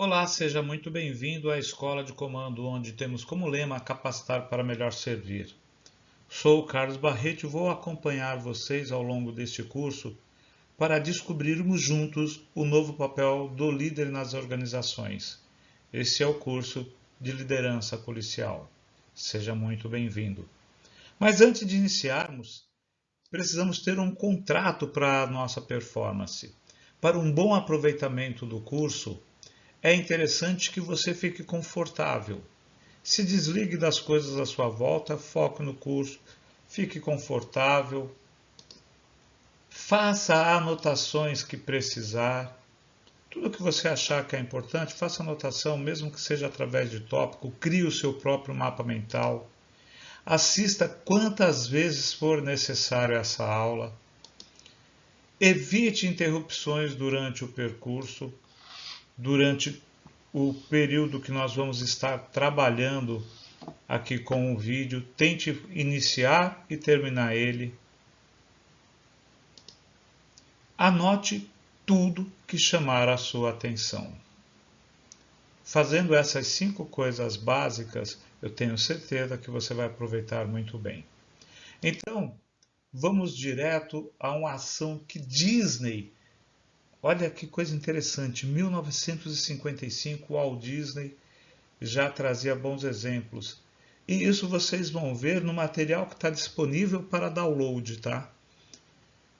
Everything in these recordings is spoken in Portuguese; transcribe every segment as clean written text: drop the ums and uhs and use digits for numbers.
Olá, seja muito bem-vindo à Escola de Comando, onde temos como lema capacitar para melhor servir. Sou o Carlos Barreto e vou acompanhar vocês ao longo deste curso para descobrirmos juntos o novo papel do líder nas organizações. Esse é o curso de liderança policial. Seja muito bem-vindo. Mas antes de iniciarmos, precisamos ter um contrato para a nossa performance. Para um bom aproveitamento do curso, é interessante que você fique confortável. Se desligue das coisas à sua volta, foque no curso, fique confortável, faça anotações que precisar. Tudo que você achar que é importante, faça anotação, mesmo que seja através de tópico, crie o seu próprio mapa mental. Assista quantas vezes for necessário essa aula. Evite interrupções durante o percurso, durante o período que nós vamos estar trabalhando aqui com o vídeo. Tente iniciar e terminar ele. Anote tudo que chamar a sua atenção. Fazendo essas 5 coisas básicas, eu tenho certeza que você vai aproveitar muito bem. Então, vamos direto a uma ação que Disney, olha que coisa interessante, em 1955, Walt Disney já trazia bons exemplos. E isso vocês vão ver no material que está disponível para download, tá?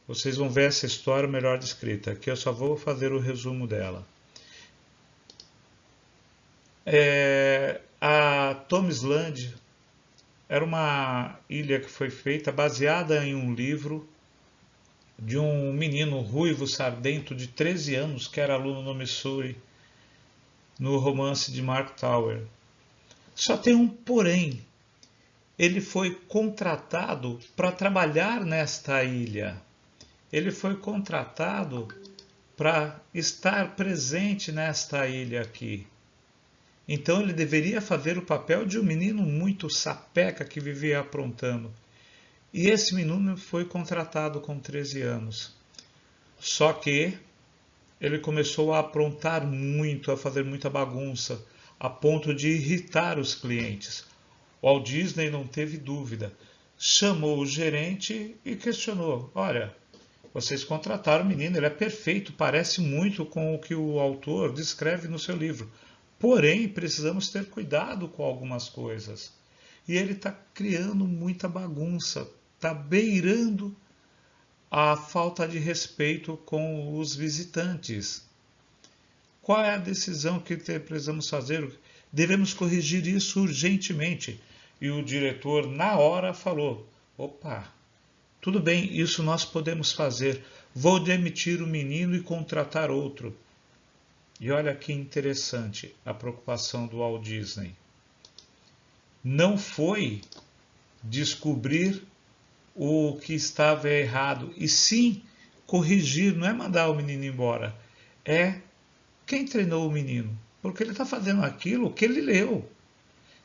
Vocês vão ver essa história melhor descrita. Aqui eu só vou fazer o resumo dela. A Thomas Land era uma ilha que foi feita baseada em um livro de um menino ruivo sardento de 13 anos que era aluno no Missouri, no romance de Mark Twain. Só tem um porém. Ele foi contratado para trabalhar nesta ilha. Ele foi contratado para estar presente nesta ilha aqui. Então ele deveria fazer o papel de um menino muito sapeca que vivia aprontando. E esse menino foi contratado com 13 anos. Só que ele começou a aprontar muito, a fazer muita bagunça, a ponto de irritar os clientes. Walt Disney não teve dúvida. Chamou o gerente e questionou: olha, vocês contrataram o menino, ele é perfeito, parece muito com o que o autor descreve no seu livro. Porém, precisamos ter cuidado com algumas coisas. E ele está criando muita bagunça, está beirando a falta de respeito com os visitantes. Qual é a decisão que precisamos fazer? Devemos corrigir isso urgentemente. E o diretor, na hora, falou: opa, tudo bem, isso nós podemos fazer. Vou demitir o menino e contratar outro. E olha que interessante a preocupação do Walt Disney. Não foi descobrir o que estava errado, e sim corrigir, não é mandar o menino embora. É quem treinou o menino, porque ele está fazendo aquilo que ele leu.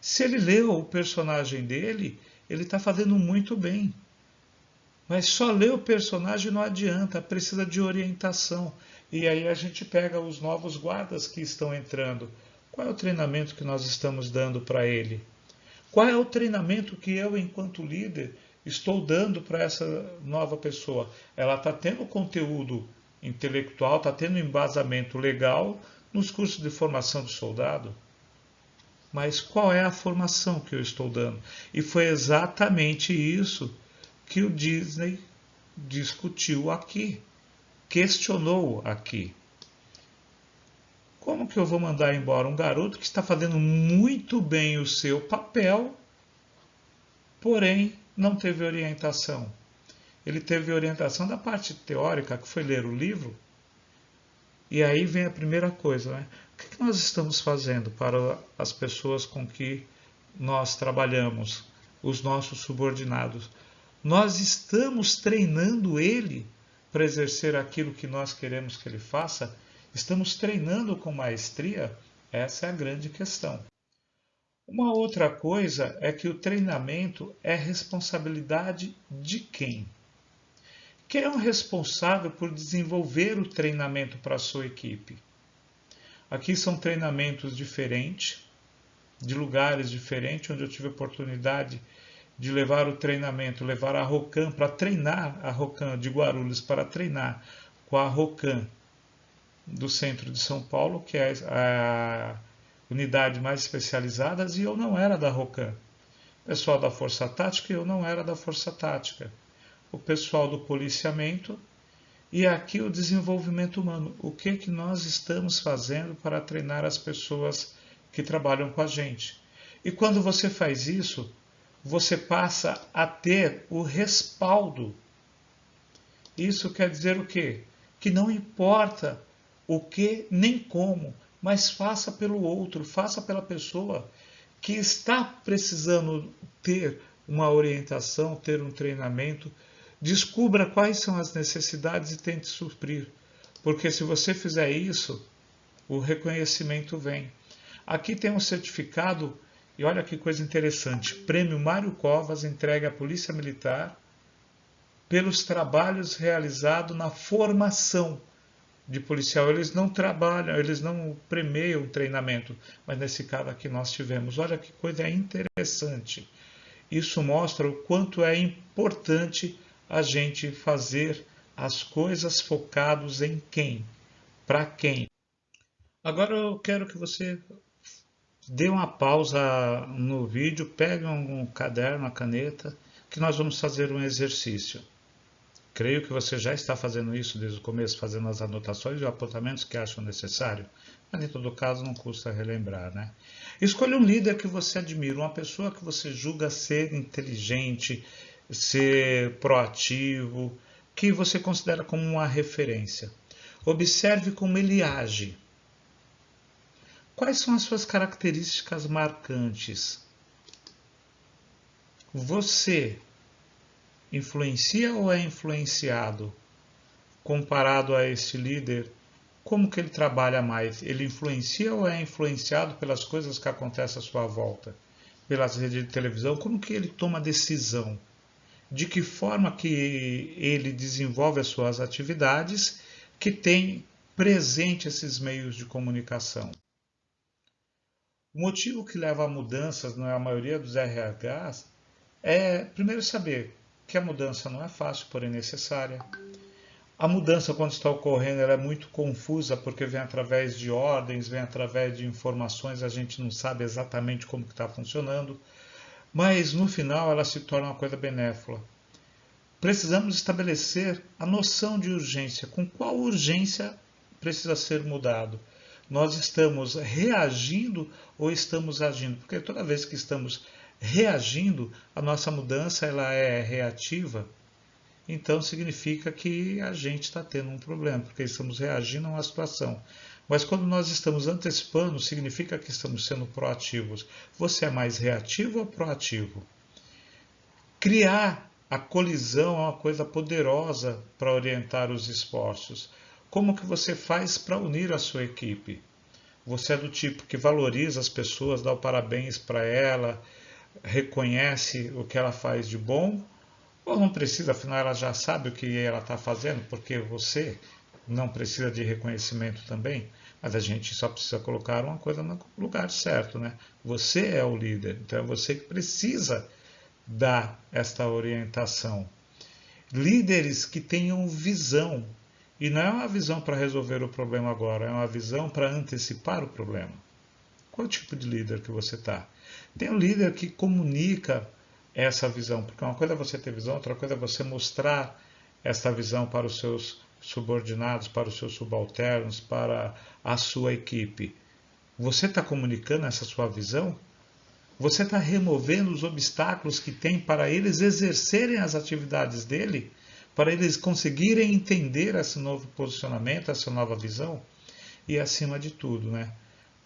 Se ele leu o personagem dele, ele está fazendo muito bem. Mas só ler o personagem não adianta, precisa de orientação. E aí a gente pega os novos guardas que estão entrando. Qual é o treinamento que nós estamos dando para ele? Qual é o treinamento que eu, enquanto líder, estou dando para essa nova pessoa? Ela está tendo conteúdo intelectual, está tendo embasamento legal nos cursos de formação de soldado? Mas qual é a formação que eu estou dando? E foi exatamente isso que o Disney discutiu aqui, questionou aqui. Como que eu vou mandar embora um garoto que está fazendo muito bem o seu papel, porém não teve orientação? Ele teve orientação da parte teórica, que foi ler o livro, e aí vem a primeira coisa, né? O que nós estamos fazendo para as pessoas com que nós trabalhamos, os nossos subordinados? Nós estamos treinando ele para exercer aquilo que nós queremos que ele faça? Estamos treinando com maestria? Essa é a grande questão. Uma outra coisa é que o treinamento é responsabilidade de quem? Quem é o responsável por desenvolver o treinamento para a sua equipe? Aqui são treinamentos diferentes, de lugares diferentes, onde eu tive a oportunidade de levar o treinamento, levar a Rocan para treinar, a Rocan de Guarulhos para treinar com a Rocan do centro de São Paulo, que é a unidade mais especializada, e eu não era da Rocan. O pessoal da Força Tática, eu não era da Força Tática. O pessoal do policiamento e aqui o desenvolvimento humano. O que nós estamos fazendo para treinar as pessoas que trabalham com a gente? E quando você faz isso, você passa a ter o respaldo. Isso quer dizer o quê? Que não importa o que nem como, mas faça pelo outro, faça pela pessoa que está precisando ter uma orientação, ter um treinamento. Descubra quais são as necessidades e tente suprir. Porque se você fizer isso, o reconhecimento vem. Aqui tem um certificado, e olha que coisa interessante, Prêmio Mário Covas entregue à Polícia Militar pelos trabalhos realizados na formação de policial. Eles não trabalham, eles não premiam o treinamento, mas nesse caso aqui nós tivemos. Olha que coisa interessante. Isso mostra o quanto é importante a gente fazer as coisas focados em quem, para quem. Agora eu quero que você dê uma pausa no vídeo, pegue um caderno, uma caneta, que nós vamos fazer um exercício. Creio que você já está fazendo isso desde o começo, fazendo as anotações e apontamentos que acham necessário, mas em todo caso não custa relembrar, né? Escolha um líder que você admira, uma pessoa que você julga ser inteligente, ser proativo, que você considera como uma referência. Observe como ele age. Quais são as suas características marcantes? Você influencia ou é influenciado? Comparado a esse líder, como que ele trabalha mais? Ele influencia ou é influenciado pelas coisas que acontecem à sua volta? Pelas redes de televisão? Como que ele toma decisão? De que forma que ele desenvolve as suas atividades que tem presente esses meios de comunicação? O motivo que leva a mudanças na maioria dos RHs é, primeiro, saber que a mudança não é fácil, porém necessária. A mudança, quando está ocorrendo, ela é muito confusa, porque vem através de ordens, vem através de informações, a gente não sabe exatamente como está funcionando, mas no final ela se torna uma coisa benéfica. Precisamos estabelecer a noção de urgência. Com qual urgência precisa ser mudado? Nós estamos reagindo ou estamos agindo? Porque toda vez que estamos reagindo, a nossa mudança ela é reativa, então significa que a gente está tendo um problema, porque estamos reagindo a uma situação. Mas quando nós estamos antecipando, significa que estamos sendo proativos. Você é mais reativo ou proativo? Criar a colisão é uma coisa poderosa para orientar os esforços. Como que você faz para unir a sua equipe? Você é do tipo que valoriza as pessoas, dá o parabéns para ela, reconhece o que ela faz de bom, ou não precisa, afinal ela já sabe o que ela está fazendo, porque você não precisa de reconhecimento também, mas a gente só precisa colocar uma coisa no lugar certo, né? Você é o líder, então é você que precisa dar esta orientação. Líderes que tenham visão, e não é uma visão para resolver o problema agora, é uma visão para antecipar o problema. Qual tipo de líder que você está? Tem um líder que comunica essa visão, porque uma coisa é você ter visão, outra coisa é você mostrar essa visão para os seus subordinados, para os seus subalternos, para a sua equipe. Você está comunicando essa sua visão? Você está removendo os obstáculos que tem para eles exercerem as atividades dele? Para eles conseguirem entender esse novo posicionamento, essa nova visão? E acima de tudo, né?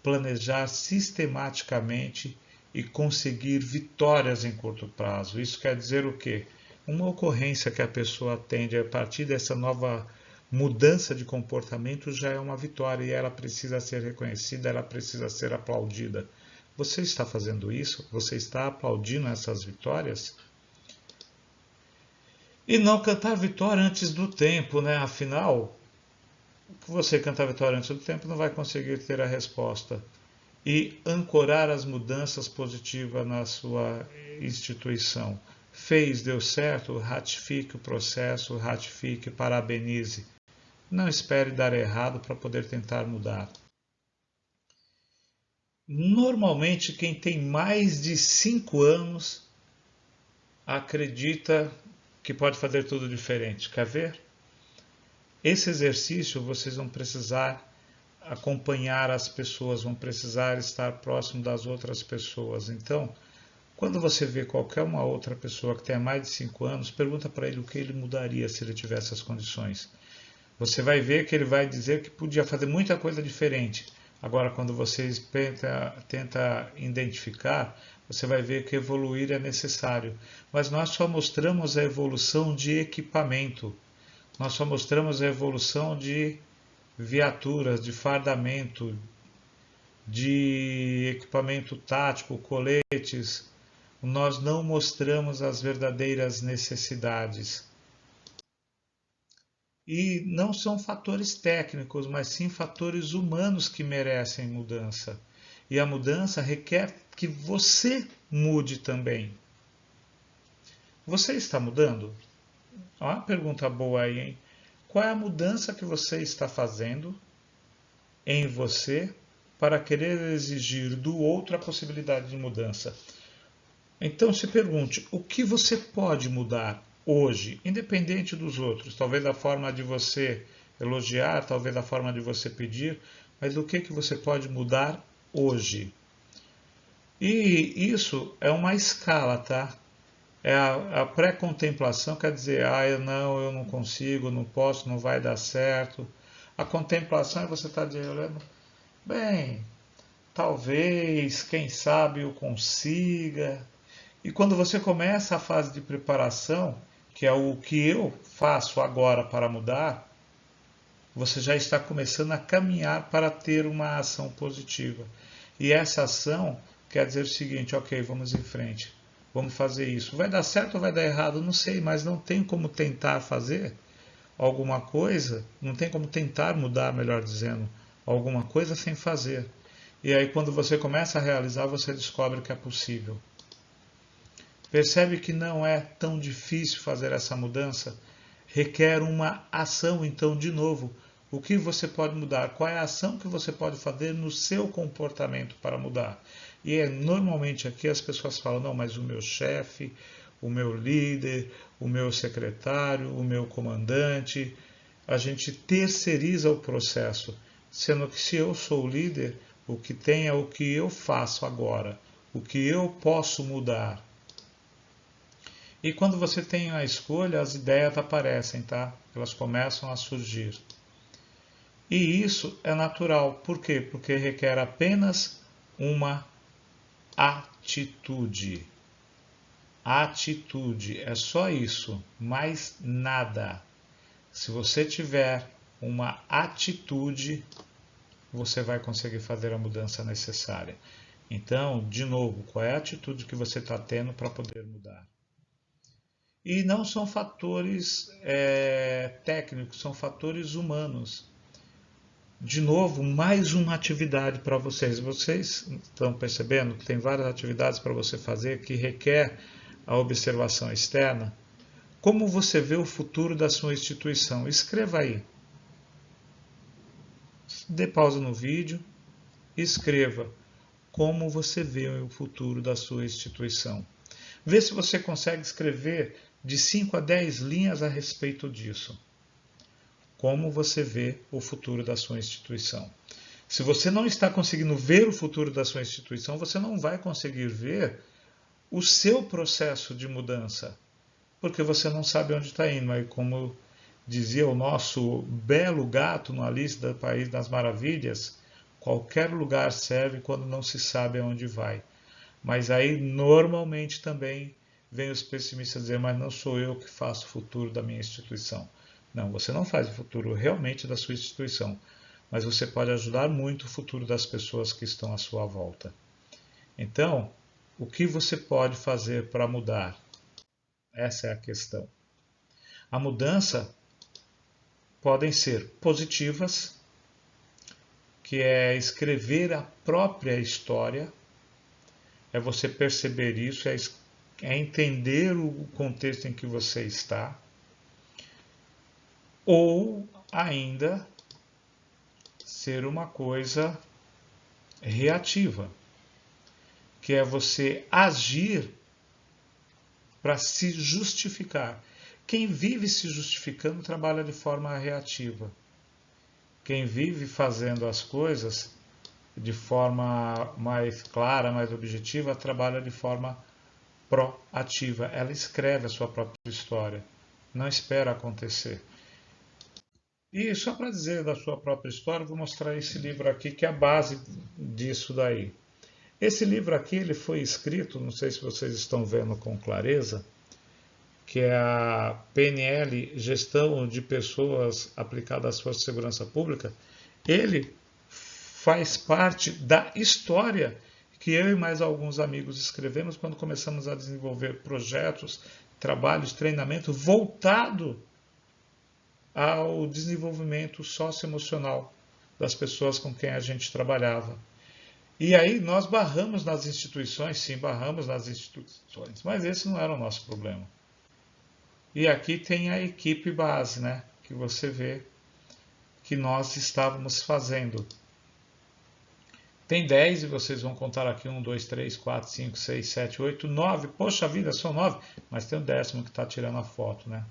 Planejar sistematicamente e conseguir vitórias em curto prazo. Isso quer dizer o quê? Uma ocorrência que a pessoa atende a partir dessa nova mudança de comportamento já é uma vitória e ela precisa ser reconhecida, ela precisa ser aplaudida. Você está fazendo isso? Você está aplaudindo essas vitórias? E não cantar vitória antes do tempo, né? Afinal, você cantar vitória antes do tempo não vai conseguir ter a resposta. E ancorar as mudanças positivas na sua instituição. Fez, deu certo, ratifique o processo, ratifique, parabenize. Não espere dar errado para poder tentar mudar. Normalmente, quem tem mais de 5 anos acredita que pode fazer tudo diferente. Quer ver? Esse exercício vocês vão precisar acompanhar as pessoas, vão precisar estar próximo das outras pessoas. Então, quando você vê qualquer uma outra pessoa que tenha mais de 5 anos, pergunta para ele o que ele mudaria se ele tivesse as condições. Você vai ver que ele vai dizer que podia fazer muita coisa diferente. Agora, quando você tenta identificar, você vai ver que evoluir é necessário. Mas nós só mostramos a evolução de equipamento. Nós só mostramos a evolução de viaturas, de fardamento, de equipamento tático, coletes. Nós não mostramos as verdadeiras necessidades. E não são fatores técnicos, mas sim fatores humanos que merecem mudança. E a mudança requer que você mude também. Você está mudando? Ó, uma pergunta boa aí, hein? Qual é a mudança que você está fazendo em você para querer exigir do outro a possibilidade de mudança? Então se pergunte, o que você pode mudar hoje, independente dos outros? Talvez a forma de você elogiar, talvez a forma de você pedir, mas o que você pode mudar hoje? E isso é uma escala, tá? É a pré-contemplação, quer dizer, eu não consigo, não posso, não vai dar certo. A contemplação é você estar olhando, bem, talvez, quem sabe eu consiga. E quando você começa a fase de preparação, que é o que eu faço agora para mudar, você já está começando a caminhar para ter uma ação positiva. E essa ação quer dizer o seguinte, ok, vamos em frente. Vamos fazer isso. Vai dar certo ou vai dar errado? Não sei, mas não tem como tentar fazer alguma coisa, não tem como tentar mudar, melhor dizendo, alguma coisa sem fazer. E aí quando você começa a realizar, você descobre que é possível. Percebe que não é tão difícil fazer essa mudança? Requer uma ação, então, de novo. O que você pode mudar? Qual é a ação que você pode fazer no seu comportamento para mudar? E normalmente aqui as pessoas falam, não, mas o meu chefe, o meu líder, o meu secretário, o meu comandante, a gente terceiriza o processo, sendo que se eu sou o líder, o que tem é o que eu faço agora, o que eu posso mudar. E quando você tem a escolha, as ideias aparecem, tá? Elas começam a surgir. E isso é natural. Por quê? Porque requer apenas uma atitude. Atitude, é só isso, mais nada. Se você tiver uma atitude, você vai conseguir fazer a mudança necessária. Então, de novo, qual é a atitude que você está tendo para poder mudar? E não são fatores técnicos, são fatores humanos. De novo, mais uma atividade para vocês. Vocês estão percebendo que tem várias atividades para você fazer que requer a observação externa? Como você vê o futuro da sua instituição? Escreva aí. Dê pausa no vídeo, escreva como você vê o futuro da sua instituição. Vê se você consegue escrever de 5 a 10 linhas a respeito disso. Como você vê o futuro da sua instituição. Se você não está conseguindo ver o futuro da sua instituição, você não vai conseguir ver o seu processo de mudança, porque você não sabe onde está indo. Mas como dizia o nosso belo gato no Alice do País das Maravilhas, qualquer lugar serve quando não se sabe aonde vai. Mas aí normalmente também vem os pessimistas dizer, mas não sou eu que faço o futuro da minha instituição. Não, você não faz o futuro realmente da sua instituição, mas você pode ajudar muito o futuro das pessoas que estão à sua volta. Então, o que você pode fazer para mudar? Essa é a questão. A mudança podem ser positivas, que é escrever a própria história, é você perceber isso, é entender o contexto em que você está, ou ainda ser uma coisa reativa, que é você agir para se justificar. Quem vive se justificando trabalha de forma reativa. Quem vive fazendo as coisas de forma mais clara, mais objetiva, trabalha de forma proativa. Ela escreve a sua própria história, não espera acontecer. E só para dizer da sua própria história, vou mostrar esse livro aqui, que é a base disso daí. Esse livro aqui ele foi escrito, não sei se vocês estão vendo com clareza, que é a PNL, Gestão de Pessoas aplicada às Forças de Segurança Pública. Ele faz parte da história que eu e mais alguns amigos escrevemos quando começamos a desenvolver projetos, trabalhos, treinamento voltado ao desenvolvimento socioemocional das pessoas com quem a gente trabalhava. E aí nós barramos nas instituições, sim, barramos nas instituições, mas esse não era o nosso problema. E aqui tem a equipe base, né, que você vê que nós estávamos fazendo. Tem 10 e vocês vão contar aqui 1, 2, 3, 4, 5, 6, 7, 8, 9. Poxa vida, são 9, mas tem o 10º que está tirando a foto, né?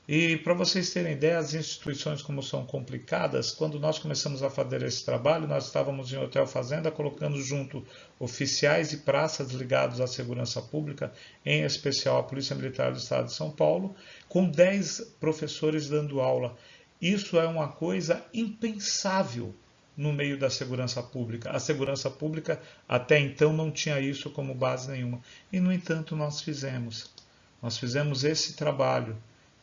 E para vocês terem ideia, as instituições como são complicadas, quando nós começamos a fazer esse trabalho, nós estávamos em hotel fazenda, colocando junto oficiais e praças ligados à segurança pública, em especial a Polícia Militar do Estado de São Paulo, com 10 professores dando aula. Isso é uma coisa impensável no meio da segurança pública. A segurança pública até então não tinha isso como base nenhuma. E, no entanto, nós fizemos. Nós fizemos esse trabalho.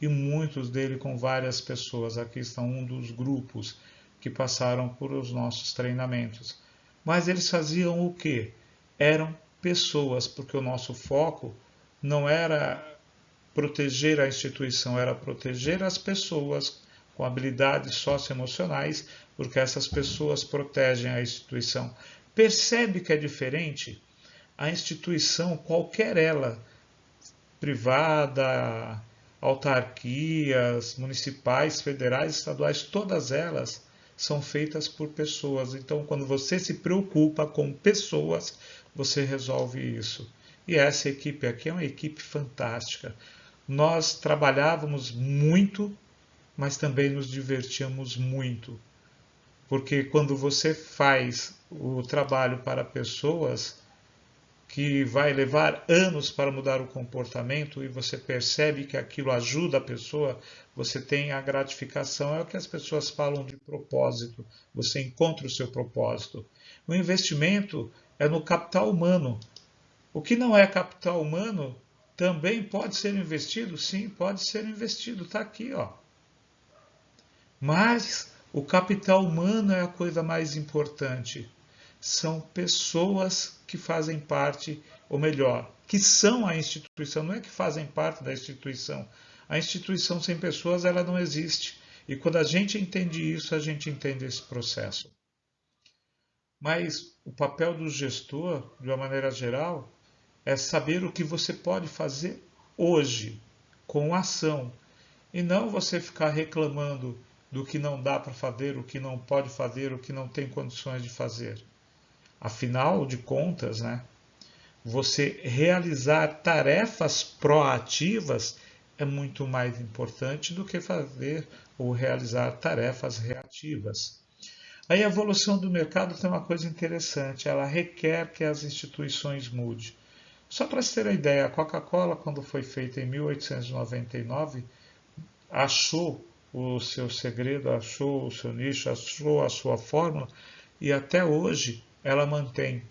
E muitos dele com várias pessoas. Aqui está um dos grupos que passaram por os nossos treinamentos. Mas eles faziam o quê? Eram pessoas, porque o nosso foco não era proteger a instituição, era proteger as pessoas com habilidades socioemocionais, porque essas pessoas protegem a instituição. Percebe que é diferente? A instituição, qualquer ela, privada, autarquias, municipais, federais, estaduais, todas elas são feitas por pessoas. Então, quando você se preocupa com pessoas, você resolve isso. E essa equipe aqui é uma equipe fantástica. Nós trabalhávamos muito, mas também nos divertíamos muito. Porque quando você faz o trabalho para pessoas, que vai levar anos para mudar o comportamento e você percebe que aquilo ajuda a pessoa, você tem a gratificação, é o que as pessoas falam de propósito, você encontra o seu propósito. O investimento é no capital humano. O que não é capital humano também pode ser investido? Sim, pode ser investido, está aqui, ó. Mas o capital humano é a coisa mais importante. São pessoas que fazem parte, ou melhor, que são a instituição, não é que fazem parte da instituição. A instituição sem pessoas, ela não existe. E quando a gente entende isso, a gente entende esse processo. Mas o papel do gestor, de uma maneira geral, é saber o que você pode fazer hoje, com ação, e não você ficar reclamando do que não dá para fazer, o que não pode fazer, o que não tem condições de fazer. Afinal de contas, né, você realizar tarefas proativas é muito mais importante do que fazer ou realizar tarefas reativas. Aí a evolução do mercado tem uma coisa interessante, ela requer que as instituições mudem. Só para se ter a ideia, a Coca-Cola, quando foi feita em 1899, achou o seu segredo, achou o seu nicho, achou a sua fórmula e até hoje ela mantém.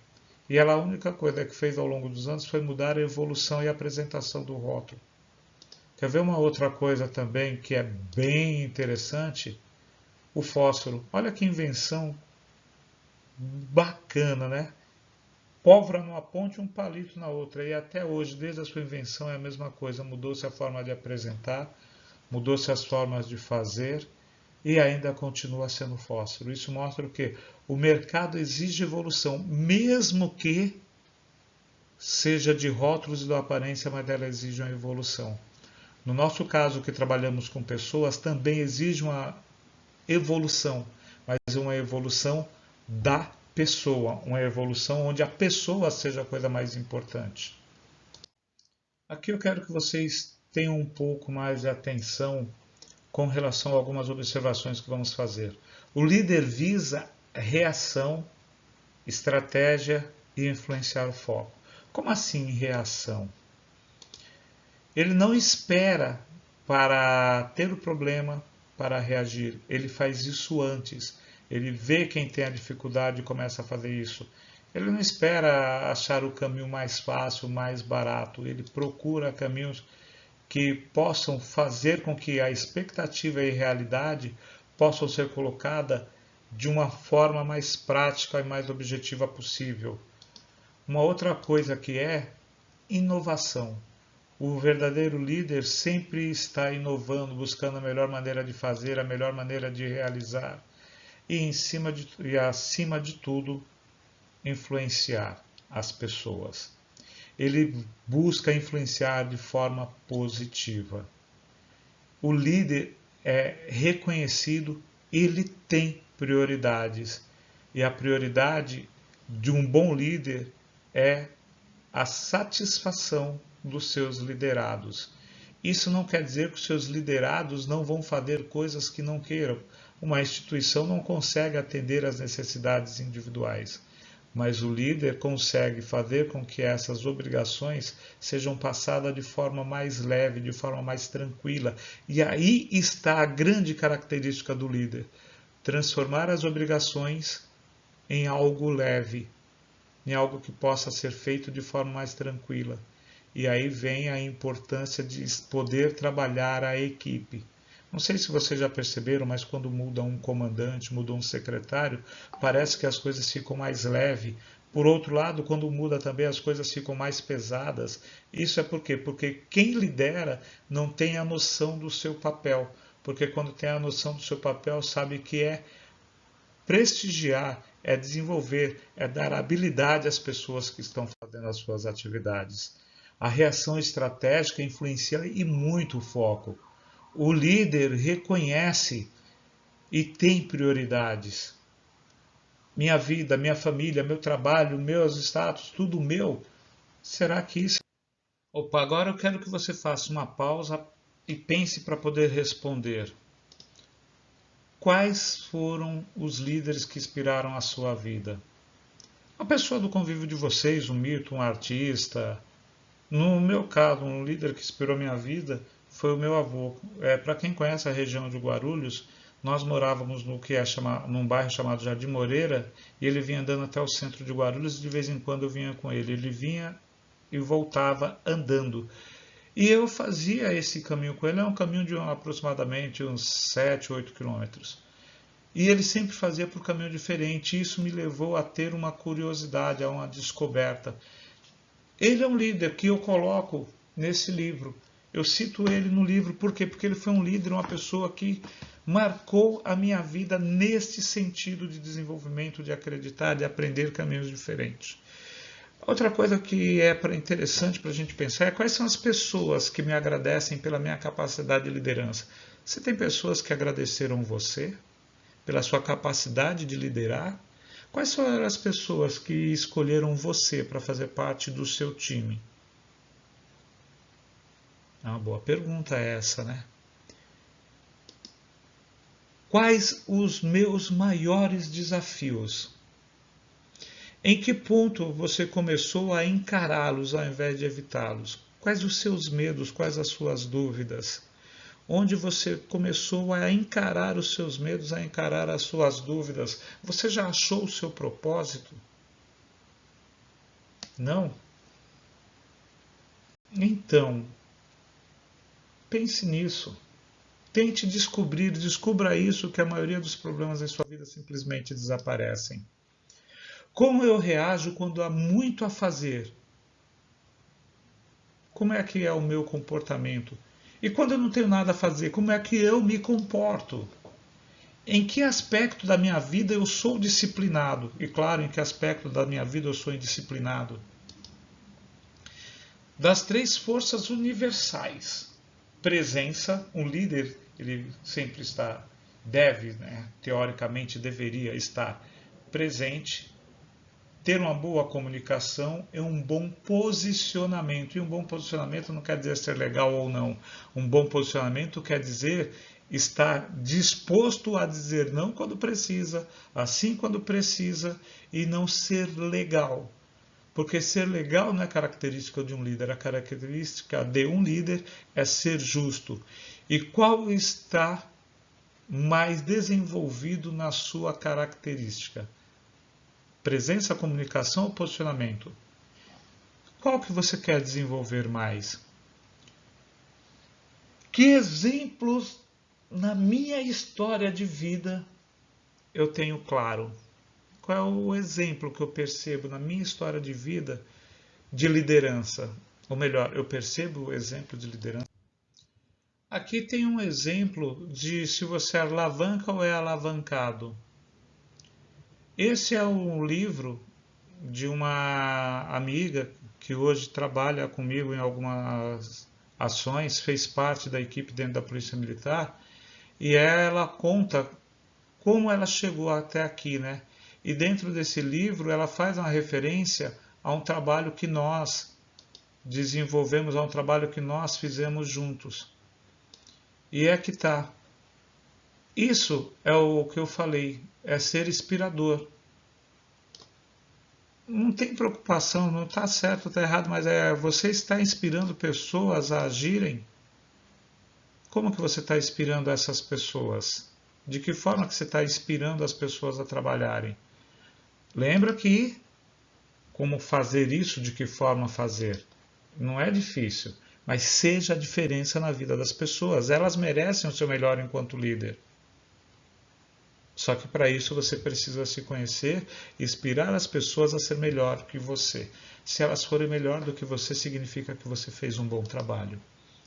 E ela, a única coisa que fez ao longo dos anos foi mudar a evolução e a apresentação do rótulo. Quer ver uma outra coisa também que é bem interessante? O fósforo. Olha que invenção bacana, né? Pólvora numa ponte e um palito na outra. E até hoje, desde a sua invenção, é a mesma coisa. Mudou-se a forma de apresentar, mudou-se as formas de fazer, e ainda continua sendo fóssil. Isso mostra o quê? O mercado exige evolução, mesmo que seja de rótulos e da aparência, mas ela exige uma evolução. No nosso caso, que trabalhamos com pessoas, também exige uma evolução, mas uma evolução da pessoa, uma evolução onde a pessoa seja a coisa mais importante. Aqui eu quero que vocês tenham um pouco mais de atenção com relação a algumas observações que vamos fazer. O líder visa reação, estratégia e influenciar o foco. Como assim reação? Ele não espera para ter o problema para reagir. Ele faz isso antes. Ele vê quem tem a dificuldade e começa a fazer isso. Ele não espera achar o caminho mais fácil, mais barato. Ele procura caminhos que possam fazer com que a expectativa e a realidade possam ser colocadas de uma forma mais prática e mais objetiva possível. Uma outra coisa que é inovação. O verdadeiro líder sempre está inovando, buscando a melhor maneira de fazer, a melhor maneira de realizar e acima de tudo, influenciar as pessoas. Ele busca influenciar de forma positiva. O líder é reconhecido, ele tem prioridades. E a prioridade de um bom líder é a satisfação dos seus liderados. Isso não quer dizer que os seus liderados não vão fazer coisas que não queiram. Uma instituição não consegue atender às necessidades individuais, mas o líder consegue fazer com que essas obrigações sejam passadas de forma mais leve, de forma mais tranquila. E aí está a grande característica do líder: transformar as obrigações em algo leve, em algo que possa ser feito de forma mais tranquila. E aí vem a importância de poder trabalhar a equipe. Não sei se vocês já perceberam, mas quando muda um comandante, muda um secretário, parece que as coisas ficam mais leves. Por outro lado, quando muda também, as coisas ficam mais pesadas. Isso é por quê? Porque quem lidera não tem a noção do seu papel. Porque quando tem a noção do seu papel, sabe que é prestigiar, é desenvolver, é dar habilidade às pessoas que estão fazendo as suas atividades. A reação estratégica influencia e muito o foco. O líder reconhece e tem prioridades. Minha vida, minha família, meu trabalho, meus status, tudo meu. Será que isso... Opa, agora eu quero que você faça uma pausa e pense para poder responder. Quais foram os líderes que inspiraram a sua vida? Uma pessoa do convívio de vocês, um mito, um artista. No meu caso, um líder que inspirou minha vida foi o meu avô. Para quem conhece a região de Guarulhos, nós morávamos num bairro chamado Jardim Moreira, e ele vinha andando até o centro de Guarulhos e de vez em quando eu vinha com ele. Ele vinha e voltava andando. E eu fazia esse caminho com ele, é um caminho de aproximadamente uns 7, 8 quilômetros. E ele sempre fazia por caminho diferente, e isso me levou a ter uma curiosidade, a uma descoberta. Ele é um líder que eu coloco nesse livro. Eu cito ele no livro, por quê? Porque ele foi um líder, uma pessoa que marcou a minha vida neste sentido de desenvolvimento, de acreditar, de aprender caminhos diferentes. Outra coisa que é interessante para a gente pensar é quais são as pessoas que me agradecem pela minha capacidade de liderança. Você tem pessoas que agradeceram você pela sua capacidade de liderar? Quais foram as pessoas que escolheram você para fazer parte do seu time? É uma boa pergunta essa, né? Quais os meus maiores desafios? Em que ponto você começou a encará-los ao invés de evitá-los? Quais os seus medos, quais as suas dúvidas? Onde você começou a encarar os seus medos, a encarar as suas dúvidas? Você já achou o seu propósito? Não? Então, pense nisso. Tente descobrir, descubra isso, que a maioria dos problemas em sua vida simplesmente desaparecem. Como eu reajo quando há muito a fazer? Como é que é o meu comportamento? E quando eu não tenho nada a fazer, como é que eu me comporto? Em que aspecto da minha vida eu sou disciplinado? E claro, em que aspecto da minha vida eu sou indisciplinado? Das três forças universais. Presença, um líder, ele sempre deve, né, teoricamente deveria estar presente, ter uma boa comunicação e um bom posicionamento. E um bom posicionamento não quer dizer ser legal ou não. Um bom posicionamento quer dizer estar disposto a dizer não quando precisa, assim quando precisa, e não ser legal. Porque ser legal não é característica de um líder, a característica de um líder é ser justo. E qual está mais desenvolvido na sua característica? Presença, comunicação ou posicionamento? Qual que você quer desenvolver mais? Que exemplos na minha história de vida eu tenho claro? Qual é o exemplo que eu percebo na minha história de vida de liderança? Ou melhor, eu percebo o exemplo de liderança. Aqui tem um exemplo de se você alavanca ou é alavancado. Esse é um livro de uma amiga que hoje trabalha comigo em algumas ações, fez parte da equipe dentro da Polícia Militar, e ela conta como ela chegou até aqui, né? E dentro desse livro ela faz uma referência a um trabalho que nós desenvolvemos, a um trabalho que nós fizemos juntos. E é que tá. Isso é o que eu falei, é ser inspirador. Não tem preocupação, não está certo, está errado, mas você está inspirando pessoas a agirem. Como que você está inspirando essas pessoas? De que forma que você está inspirando as pessoas a trabalharem? Lembra que como fazer isso, de que forma fazer? Não é difícil, mas seja a diferença na vida das pessoas. Elas merecem o seu melhor enquanto líder. Só que para isso você precisa se conhecer e inspirar as pessoas a ser melhor que você. Se elas forem melhor do que você, significa que você fez um bom trabalho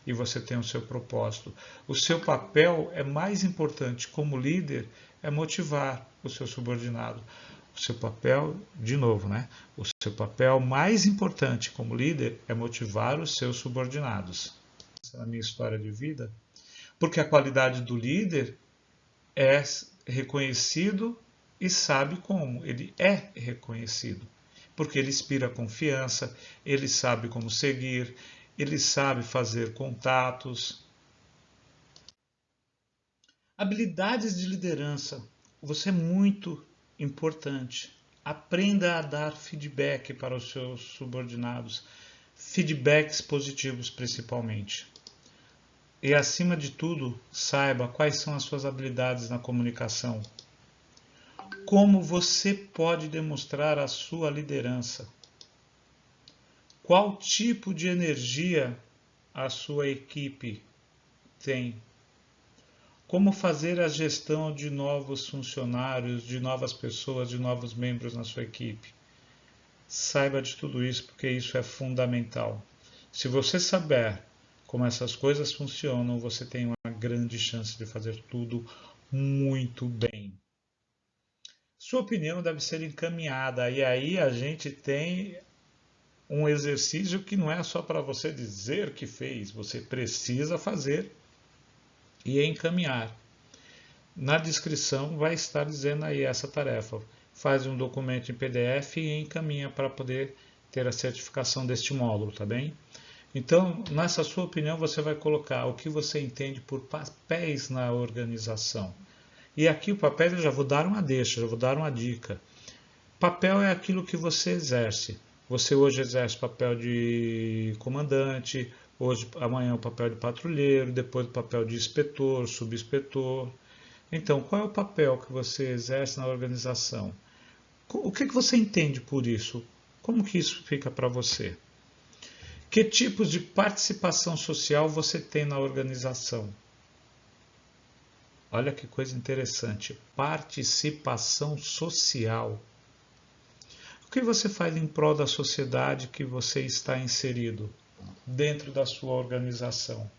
e você tem o seu propósito. O seu papel é mais importante como líder, é motivar o seu subordinado. O seu papel, de novo, né? O seu papel mais importante como líder é motivar os seus subordinados. Essa é a minha história de vida. Porque a qualidade do líder é reconhecido e sabe como. Ele é reconhecido. Porque ele inspira confiança, ele sabe como seguir, ele sabe fazer contatos. Habilidades de liderança. Você é muito importante. Aprenda a dar feedback para os seus subordinados. Feedbacks positivos, principalmente. E, acima de tudo, saiba quais são as suas habilidades na comunicação. Como você pode demonstrar a sua liderança? Qual tipo de energia a sua equipe tem? Como fazer a gestão de novos funcionários, de novas pessoas, de novos membros na sua equipe? Saiba de tudo isso, porque isso é fundamental. Se você souber como essas coisas funcionam, você tem uma grande chance de fazer tudo muito bem. Sua opinião deve ser encaminhada, e aí a gente tem um exercício que não é só para você dizer que fez, você precisa fazer e encaminhar. Na descrição vai estar dizendo aí essa tarefa. Faz um documento em PDF e encaminha para poder ter a certificação deste módulo, tá bem? Então, nessa sua opinião, você vai colocar o que você entende por papéis na organização. E aqui o papel eu já vou dar uma deixa, já vou dar uma dica. Papel é aquilo que você exerce. Você hoje exerce papel de comandante, hoje, amanhã o papel de patrulheiro, depois o papel de inspetor, subinspetor. Então, qual é o papel que você exerce na organização? O que você entende por isso? Como que isso fica para você? Que tipos de participação social você tem na organização? Olha que coisa interessante. Participação social. O que você faz em prol da sociedade que você está inserido dentro da sua organização?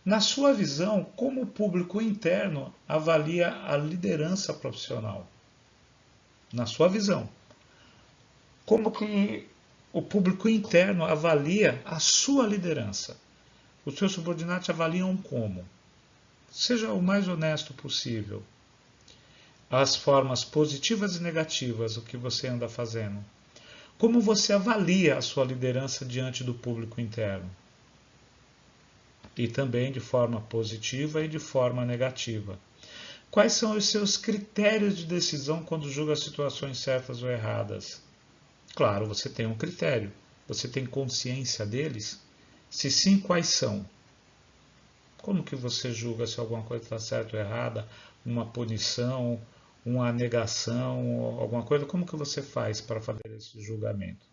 Na sua visão, como o público interno avalia a liderança profissional? Na sua visão, como que o público interno avalia a sua liderança? Os seus subordinados avaliam como? Seja o mais honesto possível. As formas positivas e negativas, o que você anda fazendo. Como você avalia a sua liderança diante do público interno? E também de forma positiva e de forma negativa. Quais são os seus critérios de decisão quando julga situações certas ou erradas? Claro, você tem um critério. Você tem consciência deles? Se sim, quais são? Como que você julga se alguma coisa está certa ou errada? Uma punição, uma negação, alguma coisa? Como que você faz para fazer esse julgamento?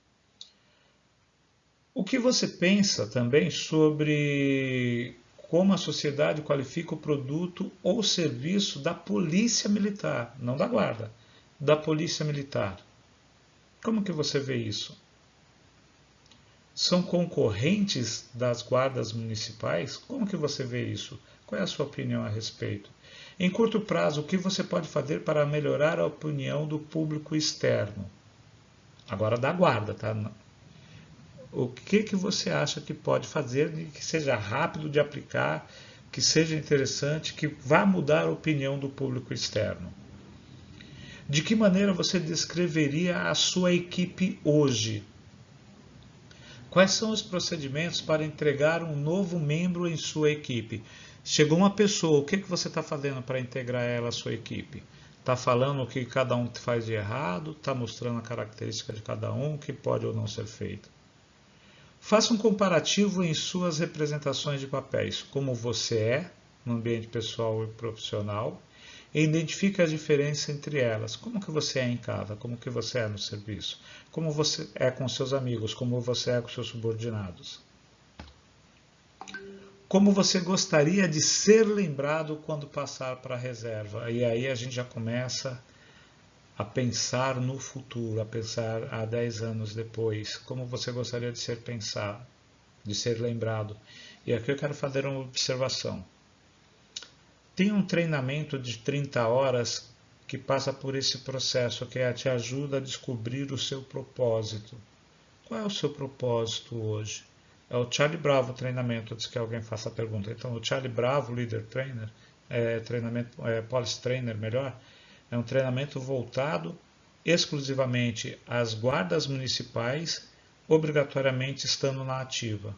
O que você pensa também sobre como a sociedade qualifica o produto ou serviço da polícia militar, não da guarda, da polícia militar? Como que você vê isso? São concorrentes das guardas municipais? Como que você vê isso? Qual é a sua opinião a respeito? Em curto prazo, o que você pode fazer para melhorar a opinião do público externo? Agora da guarda, tá? O que você acha que pode fazer que seja rápido de aplicar, que seja interessante, que vá mudar a opinião do público externo? De que maneira você descreveria a sua equipe hoje? Quais são os procedimentos para entregar um novo membro em sua equipe? Chegou uma pessoa, o que você está fazendo para integrar ela à sua equipe? Está falando o que cada um faz de errado? Está mostrando a característica de cada um, o que pode ou não ser feito? Faça um comparativo em suas representações de papéis, como você é no ambiente pessoal e profissional, e identifique a diferença entre elas. Como que você é em casa, como que você é no serviço, como você é com seus amigos, como você é com seus subordinados. Como você gostaria de ser lembrado quando passar para a reserva? E aí a gente já começa a pensar no futuro, a pensar há 10 anos depois, como você gostaria de ser pensado, de ser lembrado. E aqui eu quero fazer uma observação. Tem um treinamento de 30 horas que passa por esse processo, que te ajuda a descobrir o seu propósito. Qual é o seu propósito hoje? É o Charlie Bravo treinamento, antes que alguém faça a pergunta. Então, o Charlie Bravo Leader Trainer, Policy Trainer melhor, é um treinamento voltado exclusivamente às guardas municipais, obrigatoriamente estando na ativa,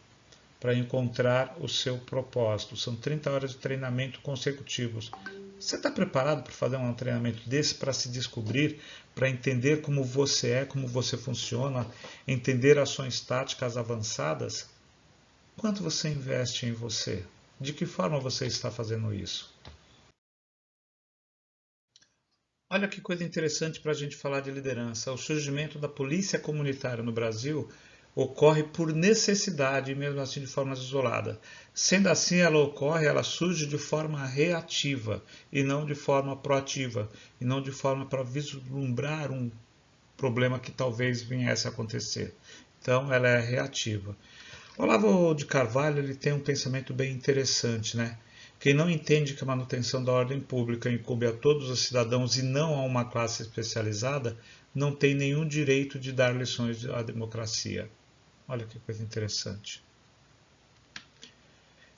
para encontrar o seu propósito. São 30 horas de treinamento consecutivos. Você está preparado para fazer um treinamento desse, para se descobrir, para entender como você é, como você funciona, entender ações táticas avançadas? Quanto você investe em você? De que forma você está fazendo isso? Olha que coisa interessante para a gente falar de liderança. O surgimento da polícia comunitária no Brasil ocorre por necessidade, mesmo assim de forma isolada. Sendo assim, ela surge de forma reativa e não de forma proativa, e não de forma para vislumbrar um problema que talvez viesse a acontecer. Então, ela é reativa. O Olavo de Carvalho ele tem um pensamento bem interessante, né? Quem não entende que a manutenção da ordem pública incumbe a todos os cidadãos e não a uma classe especializada, não tem nenhum direito de dar lições à democracia. Olha que coisa interessante.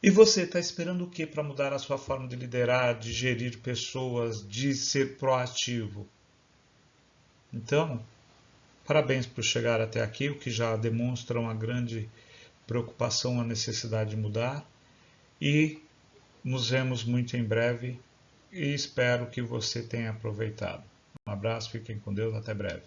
E você está esperando o que para mudar a sua forma de liderar, de gerir pessoas, de ser proativo? Então, parabéns por chegar até aqui, o que já demonstra uma grande preocupação, uma necessidade de mudar. E nos vemos muito em breve e espero que você tenha aproveitado. Um abraço, fiquem com Deus, até breve.